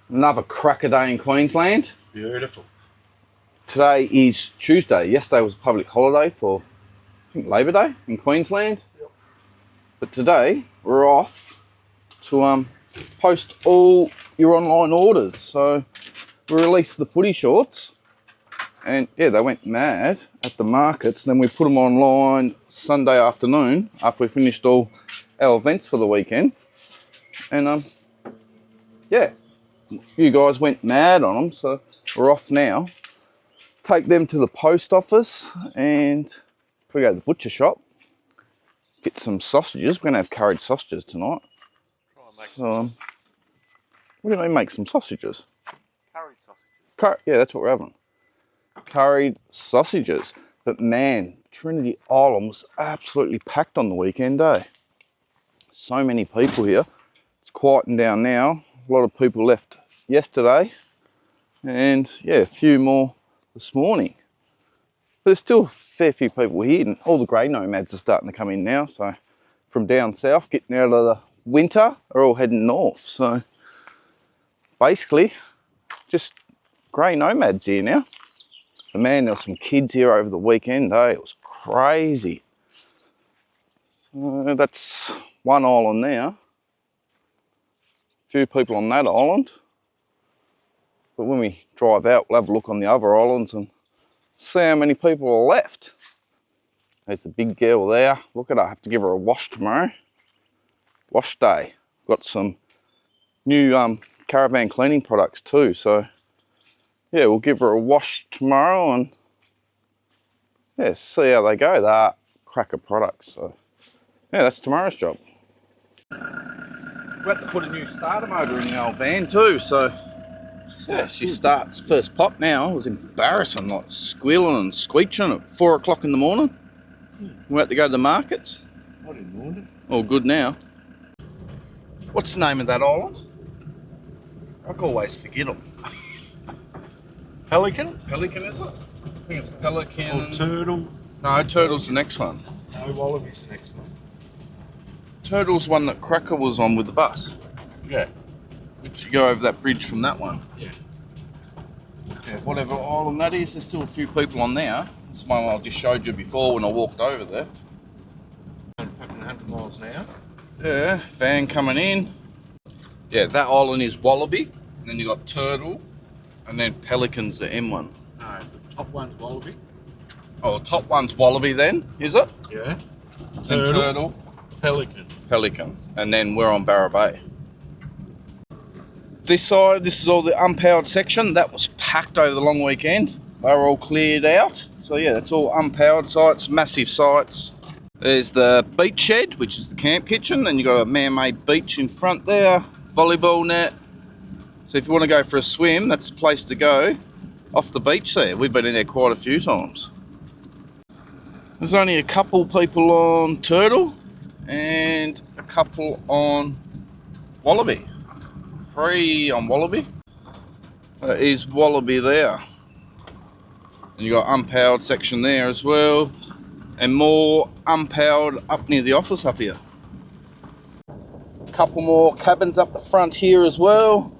Another cracker day in Queensland. Beautiful. Today is Tuesday. Yesterday was a public holiday for, I think, Labor Day in Queensland. Yep. But today we're off to post all your online orders. So we released the footy shorts, and yeah, they went mad at the markets. Then we put them online Sunday afternoon after we finished all our events for the weekend, and yeah, you guys went mad on them. So we're off now. Take them to the post office and we go to the butcher shop. Get some sausages. We're going to have curried sausages tonight. So, what do you mean make some sausages? Curried sausages. Yeah, that's what we're having. Curried sausages. But man, Trinity Island was absolutely packed on the weekend, eh? So many people here. It's quieting down now. A lot of people left yesterday. And yeah, a few more this morning. But there's still a fair few people here, and all the grey nomads are starting to come in now. So from down south, getting out of the winter, are all heading north. So basically, just grey nomads here now. But man, there were some kids here over the weekend, eh? It was crazy. That's one island there. A few people on that island. But when we drive out, we'll have a look on the other islands and see how many people are left. There's the big girl there. Look at her. I have to give her a wash tomorrow. Wash day. Got some new caravan cleaning products too. So yeah, we'll give her a wash tomorrow and yeah, see how they go. They're cracker products. So yeah, that's tomorrow's job. We had to put a new starter motor in the old van too. So yeah, she starts first pop now. It was embarrassing, like squealing and screeching at 4 o'clock in the morning. We had to go to the markets. I didn't mind it. All good now. What's the name of that island? I always forget them. Pelican? Pelican, is it? I think it's Pelican. Or Turtle? No, Turtle's the next one. No, Wallaby's the next one. Turtle's one that Cracker was on with the bus. Yeah. Which you go over that bridge from that one. Yeah. Yeah, whatever island that is, there's still a few people on there. That's one I just showed you before when I walked over there. 100 miles an hour. Yeah, van coming in. Yeah, that island is Wallaby. And then you got Turtle. And then Pelican's the M1. No, the top one's Wallaby. Oh, the top one's Wallaby then, is it? Yeah. Then Turtle. Pelican. Pelican. And then we're on Barra Bay. This side, this is all the unpowered section. That was packed over the long weekend. They were all cleared out. So yeah, it's all unpowered sites, massive sites. There's the beach shed, which is the camp kitchen. Then you've got a man-made beach in front there, volleyball net. So if you want to go for a swim, that's the place to go. Off the beach there. We've been in there quite a few times. There's only a couple people on Turtle and a couple on Wallaby. 3 on Wallaby. That is Wallaby there. And you got unpowered section there as well. And more unpowered up near the office up here. A couple more cabins up the front here as well.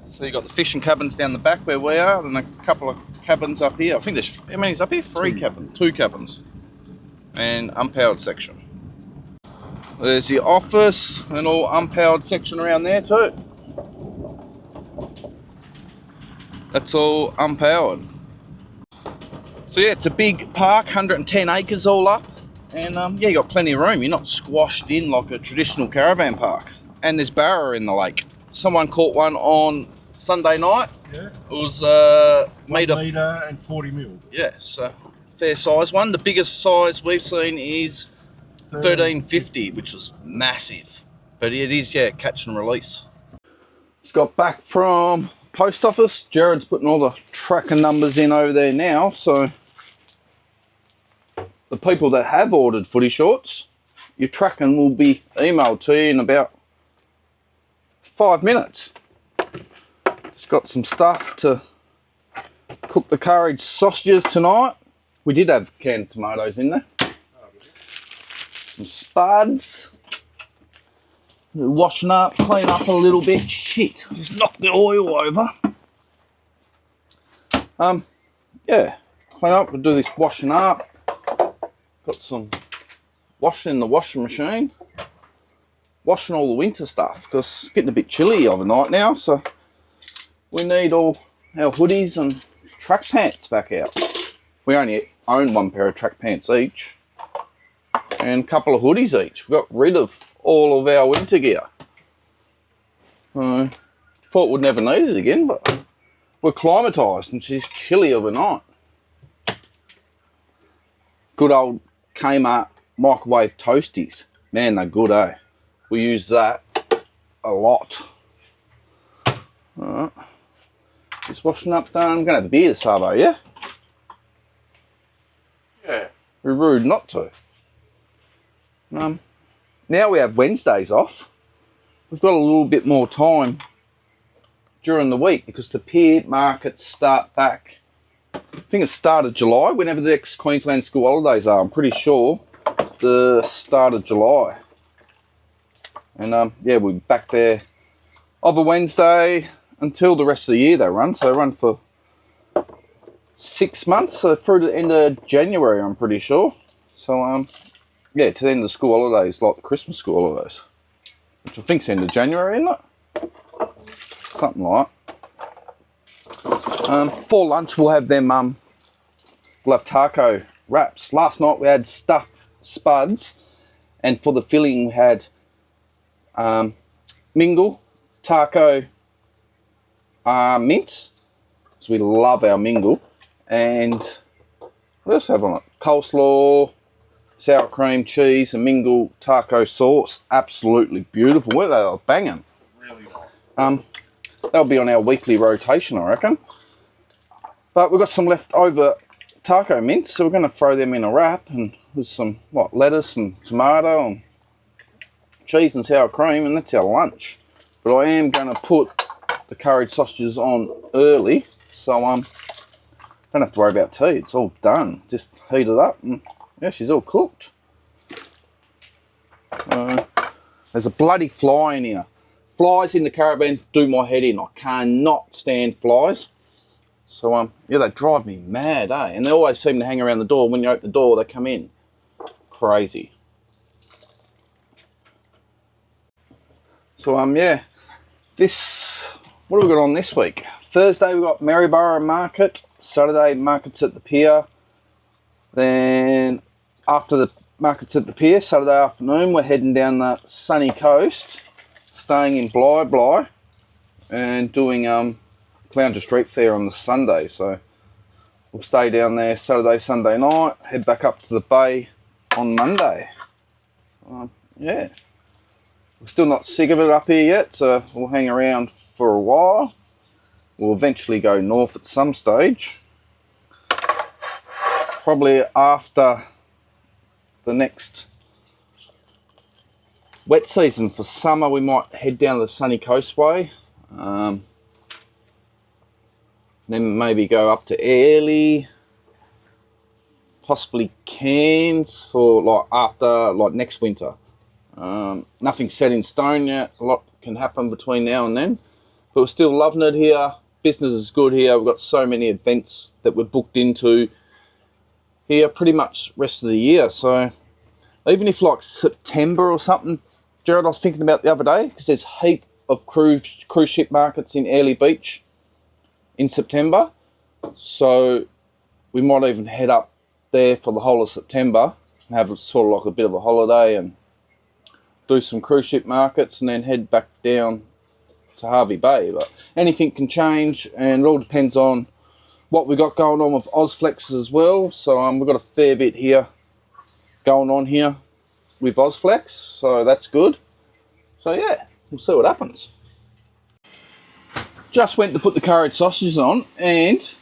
So you got the fishing cabins down the back where we are, then a couple of cabins up here. I think there's, how many's up here? 3 cabins, 2 cabins. And unpowered section. There's the office and all unpowered section around there too. That's all unpowered. So yeah, it's a big park, 110 acres all up. And yeah, you got plenty of room. You're not squashed in like a traditional caravan park. And there's barra in the lake. Someone caught one on Sunday night. Yeah. It was metre and 40 mil. Yeah, so fair size one. The biggest size we've seen is 1350, which was massive. But it is, yeah, catch and release. Just got back from post office. Jared's putting all the tracker numbers in over there now. So the people that have ordered footy shorts, your tracking will be emailed to you in about 5 minutes. Just got some stuff to cook the curried sausages tonight. We did have canned tomatoes in there. Some spuds. Washing up, clean up a little bit. Shit, just knocked the oil over. Yeah, clean up, we'll do this washing up. Got some washing in the washing machine. Washing all the winter stuff because it's getting a bit chilly overnight now, so we need all our hoodies and track pants back out. We only own one pair of track pants each and a couple of hoodies each. We got rid of all of our winter gear. Thought we'd never need it again, but we're climatised and she's chilly overnight. Good old Kmart microwave toasties. Man, they're good, eh? We use that a lot. Alright. Just washing up done. I'm going to have a beer this Sabo, yeah? Yeah. We're rude not to. Now we have Wednesdays off. We've got a little bit more time during the week because the pier markets start back, I think it's start of July, whenever the next Queensland school holidays are. I'm pretty sure the start of July. And yeah, we'll be back there of a Wednesday until the rest of the year they run. So they run for 6 months, so through the end of January, I'm pretty sure. So yeah, to the end of the school holidays, like the Christmas school holidays, which I think's end of January, isn't it? Something like that. For lunch, we'll have them. We'll have taco wraps. Last night we had stuffed spuds, and for the filling we had mingle, taco, mince, because we love our mingle. And what else have on it? Coleslaw, sour cream, cheese, and mingle taco sauce. Absolutely beautiful, weren't they? They were banging. Really nice. That'll be on our weekly rotation, I reckon. But we've got some leftover taco mince, so we're going to throw them in a wrap, and with some lettuce and tomato and cheese and sour cream, and that's our lunch. But I am going to put the curried sausages on early, so don't have to worry about tea. It's all done. Just heat it up, and yeah, she's all cooked. There's a bloody fly in here. Flies in the caravan do my head in. I cannot stand flies. So yeah, they drive me mad, eh? And they always seem to hang around the door. When you open the door, they come in. Crazy. So yeah, what have we got on this week? Thursday we got Maryborough Market. Saturday markets at the pier. Then after the markets at the pier, Saturday afternoon, we're heading down the sunny coast, staying in Bly, and doing Clounger Street Fair on the Sunday. So we'll stay down there Saturday, Sunday night, head back up to the bay on Monday. Yeah, we're still not sick of it up here yet, so we'll hang around for a while. We'll eventually go north at some stage. Probably after the next wet season for summer, we might head down the Sunny Coastway. Then maybe go up to Airlie, possibly Cairns for after next winter. Nothing's set in stone yet. A lot can happen between now and then, but we're still loving it here. Business is good here. We've got so many events that we're booked into here pretty much rest of the year. So even if September or something, Jared, I was thinking about the other day, because there's a heap of cruise ship markets in Airlie Beach in September. So we might even head up there for the whole of September and have sort of a bit of a holiday and do some cruise ship markets and then head back down to Hervey Bay. But anything can change, and it all depends on what we got going on with Ozflex as well. So we've got a fair bit here going on here with Ozflex, so that's good. So yeah, we'll see what happens. Just went to put the curried sausages on and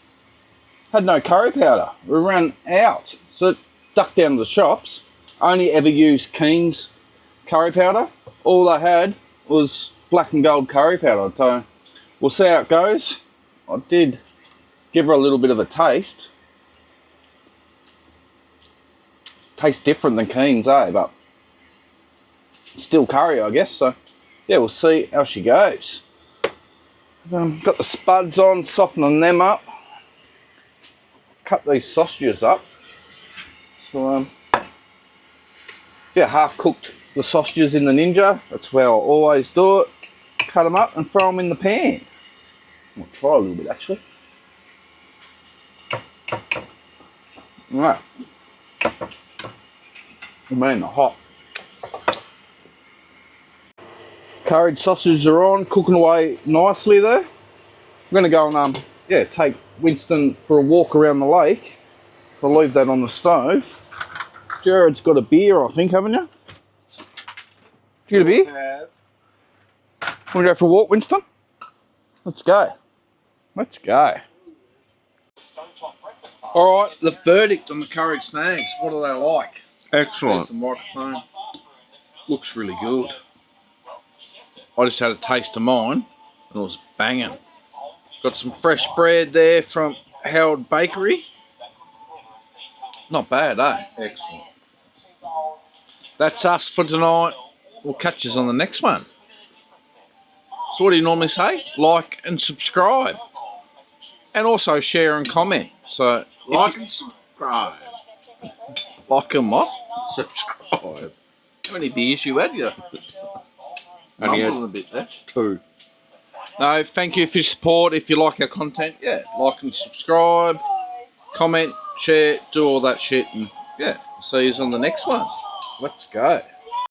had no curry powder. We ran out, so ducked down to the shops. Only ever used Keen's curry powder. All I had was black and gold curry powder. So we'll see how it goes. I did give her a little bit of a taste. Tastes different than Keen's, eh? But still curry, I guess. So yeah, we'll see how she goes. Got the spuds on, softening them up. Cut these sausages up. So, yeah, half cooked the sausages in the Ninja. That's how I always do it. Cut them up and throw them in the pan. I'll try a little bit actually. Right. I mean, they're hot. Curried sausages are on, cooking away nicely there. I'm going to go and yeah, take Winston for a walk around the lake. I'll leave that on the stove. Jared's got a beer, I think, haven't you? You got a beer? Have. Want to go for a walk, Winston? Let's go. Let's go. Alright, the verdict on the curried snags. What do they like? Excellent. There's the microphone. Looks really good. I just had a taste of mine and it was banging. Got some fresh bread there from Howard Bakery. Not bad, eh? Excellent. That's us for tonight. We'll catch us on the next one. So what do you normally say? Like and subscribe. And also share and comment. So Like and subscribe. like and what? Subscribe. How many beers you had? You Only had mumbled a bit there. 2. No, thank you for your support. If you like our content, yeah, like and subscribe, comment, share, do all that shit, and yeah, see you on the next one. Let's go.